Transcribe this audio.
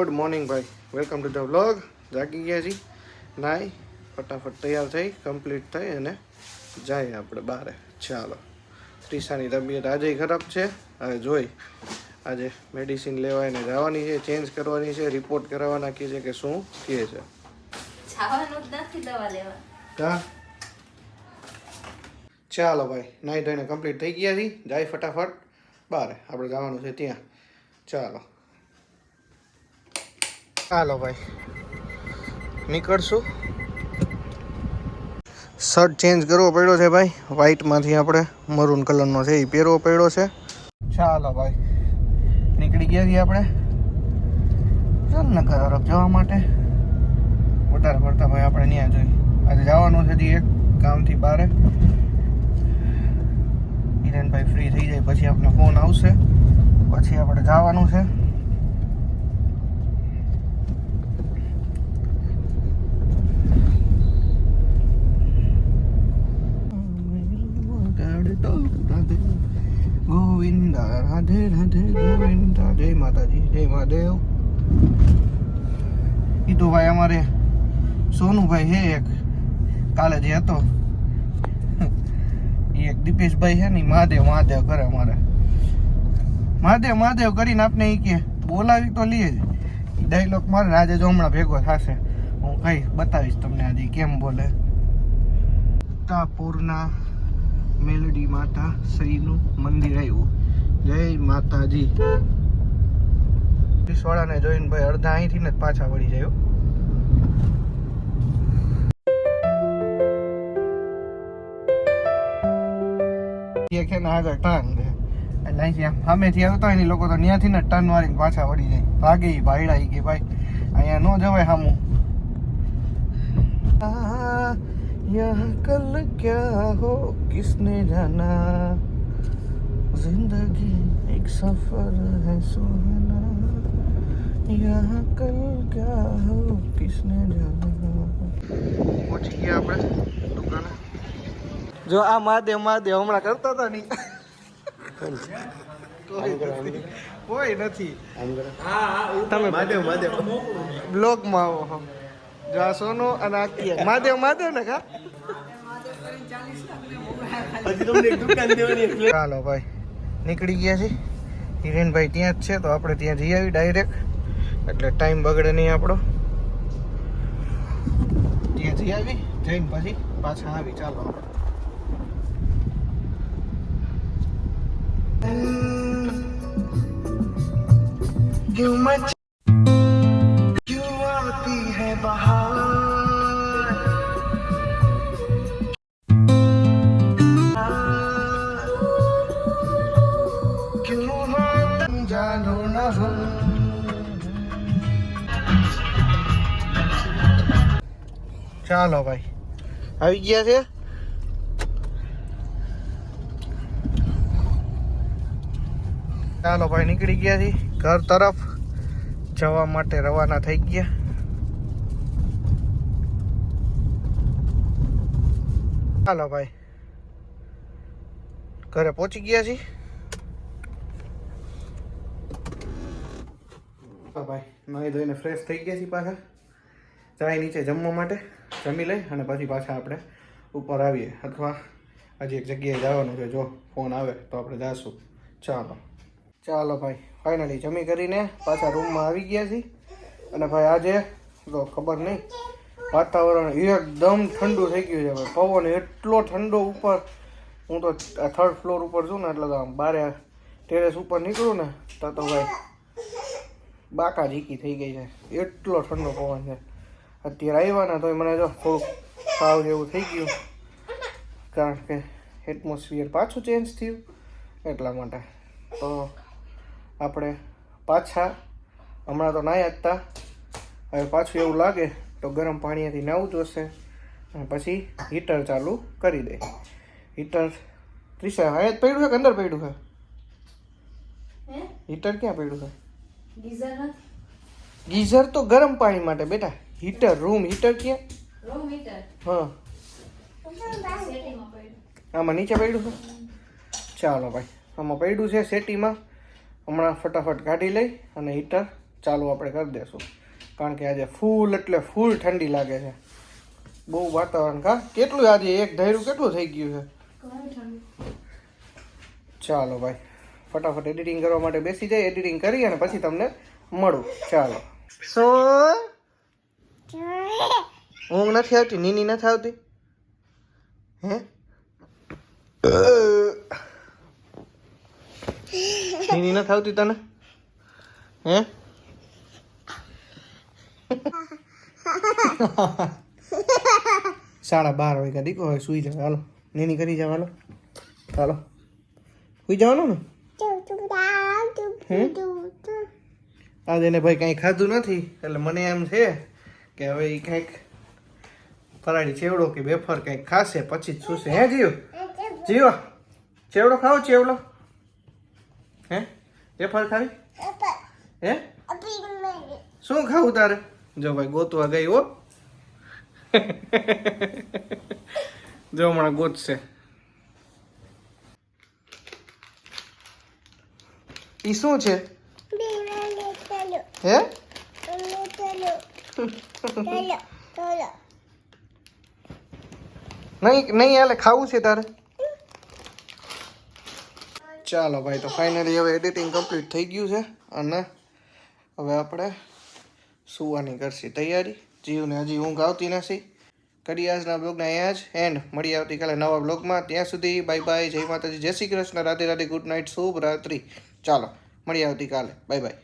Good morning ભાઈ, welcome to the vlog. જાગી ગયા છીએ, નાઈ ફટાફટ તૈયાર થઈ કમ્પ્લીટ થઈ અને જાય આપણે બહાર. ચાલો, ત્રિશાની તબિયત આજે ખરાબ છે. હવે જોઈ આજે મેડિસિન લેવાઈને જવાની છે, ચેન્જ કરવાની છે, રિપોર્ટ કરાવવા નાખી છે કે શું કહે છે. ચાલો ભાઈ, નાઈ ધોઈને કમ્પ્લીટ થઈ ગયા છીએ, જાય ફટાફટ બહાર. આપણે જવાનું છે ત્યાં. ચાલો ભાઈ, નીકળશું. શર્ટ ચેન્જ કરવો પડ્યો છે ભાઈ, વ્હાઈટમાંથી આપણે મરૂન કલરનો છે એ પહેરવો પડ્યો છે. ચાલો ભાઈ, નીકળી ગયા છીએ આપણે જામનગર તરફ જવા માટે. વધારે પડતા ભાઈ આપણે ત્યાં જોઈ આજે જવાનું છે એક ગામથી બહાર. હિરેનભાઈ ફ્રી થઈ જાય પછી આપણને ફોન આવશે, પછી આપણે જવાનું છે. ગોવિંદા રાધે રાધે ગોવિંદા. જય માતાજી, જય મહાદેવ. કીધું ભાઈ અમારે સોનુભાઈ છે એક, કાલે જે હતો એક દીપેશભાઈ છે ને, મહાદેવ મહાદેવ કરે અમારે. મહાદેવ મહાદેવ કરીને આપને એ કે બોલાવી તો લઈએ જ ડાયલોગ મારે. આજે જો હમણાં ભેગો થશે, હું કઈ બતાવીશ તમને આજે કેમ બોલે. તાપુરના મેલડી માતા શ્રીનું મંદિર આવ્યું. જય માતાજી. પોલીસવાળાને જોઈને ભાઈ અડધા અહીંથી ને પાછા વળી જાય. આગળ ટર્ન છે એટલે અહીંથી સામેથી આવતા હોય ને લોકો તો ત્યાંથી ને ટર્ન મારીને પાછા વળી જાય. ભાગે ભાઈડા કે ભાઈ અહીંયા ન જવાય સામું. यहाँ कल क्या हो किसने जाना, जिंदगी एक सफर है सुहाना, यहाँ कल क्या हो किसने जाना. પહોંચી ગયા આપણે દુકાને. જો આ મહાદેવ મહાદેવ હમણાં કરતા હતા નહીં, કોઈ નથી. તમે મહાદેવ મહાદેવ બ્લોગમાં આવો. જા સોનો અને આખી મહાદેવ મહાદેવ ને કા. ચાલો ભાઈ, નીકળી ગયા છે. હિરેનભાઈ ત્યાં જ છે તો આપણે ત્યાં જઈ આવી ડાયરેક્ટ, એટલે ટાઈમ બગડે નહીં આપણો. ત્યાં જઈ આવી, જઈને પછી પાછા આવી. ચાલો આપણે ચાલો ભાઈ, આવી ગયા છે. ચાલો ભાઈ, નીકળી ગયા છે ઘર તરફ જવા માટે, રવાના થઈ ગયા. ચાલો ભાઈ, ઘરે પહોંચી ગયા છીએ. ભાઈ નાહી ધોઈને ફ્રેશ થઈ ગયા છીએ, પાછા જાય નીચે જમવા માટે. જમી લઈ અને પછી પાછા આપણે ઉપર આવીએ, અથવા હજી એક જગ્યાએ જવાનું છે. જો ફોન આવે તો આપણે જાશું. ચાલો ભાઈ, ફાઇનલી જમી કરીને પાછા રૂમમાં આવી ગયા છીએ. અને ભાઈ આજે તો ખબર નહીં, વાતાવરણ એકદમ ઠંડુ થઈ ગયું છે ભાઈ. પવન એટલો ઠંડો ઉપર. હું તો થર્ડ ફ્લોર ઉપર છું ને, એટલે તો આમ બારે ટેરેસ ઉપર નીકળું ને તો ભાઈ બાકા ઝીકી થઈ ગઈ છે. એટલો ઠંડો પવન છે. અત્યારે આવ્યા ને તોય મને જો થોડુંક સાવ જેવું થઈ ગયું, કારણ કે એટમોસ્ફિયર પાછું ચેન્જ થયું એટલા માટે. તો આપણે પાછા હમણાં તો નાહ્યા જ હતા, હવે પાછું એવું લાગે તો ગરમ પાણીથી નાહવું જોશે. અને પછી હીટર ચાલુ કરી દે. હીટર ત્રિશા હાય જ પડ્યું છે કે અંદર પડ્યું છે? હીટર ક્યાં પડ્યું છે? ગીઝર તો ગરમ પાણી માટે બેટા. હીટર રૂમ હીટર ક્યાં? હા, આમાં નીચે પડ્યું છે. ચાલો ભાઈ, આમાં પડ્યું છે સેટીમાં. હમણાં ફટાફટ કાઢી લઈ અને હીટર ચાલુ આપણે કરી દઈશું, કારણ કે આજે ફૂલ એટલે ફૂલ ઠંડી લાગે છે. બહુ વાતાવરણ કા કેટલું આજે એક ધાર્યું કેટલું થઈ ગયું છે. ચાલો ભાઈ ફટાફટ એડિટિંગ કરવા માટે બેસી જાય, એડિટિંગ કરી અને પછી તમને મળું. ચાલો. સો ઊંઘ નથી આવતી? નીની નથી આવતી? હે નીની નથી આવતી તને? હે 12:30 વાગ્યા દીકો હવે સુઈ જાવ. હાલો નીની કરી જાવ. હાલો હાલો સુઈ જવાનું ને. આજે એને ભાઈ કંઈ ખાધું નથી એટલે મને એમ છે કે હવે એ કંઈક ફરાળી ચેવડો કે વેફર કંઈક ખાશે પછી જ સુશે. હે જીવ જીવો ચેવડો ખાવો? ચેવડો હે વેફર ખાવી? હે શું ખાવું તારે? જો ભાઈ ગોતવા ગઈ હો. જો હમણાં ગોતશે. ઈ શું છે? હે નહીં નહીં હાલે, ખાવું છે તારે? ચાલો ભાઈ તો ફાઇનલી હવે એડિટિંગ કમ્પ્લીટ થઈ ગયું છે અને હવે આપણે સુવાની કરશી તૈયારી. જીવને હજી ઊંઘ આવતી નથી. કરી આજના બ્લોગના અહીંયા જ એન્ડ. મળી આવતીકાલે નવા બ્લોગમાં. ત્યાં સુધી બાય બાય. જય માતાજી, જય શ્રી કૃષ્ણ, રાધે રાધે, ગુડ નાઇટ, શુભ રાત્રિ. ચાલો મળીએ આવતીકાલે. Bye bye.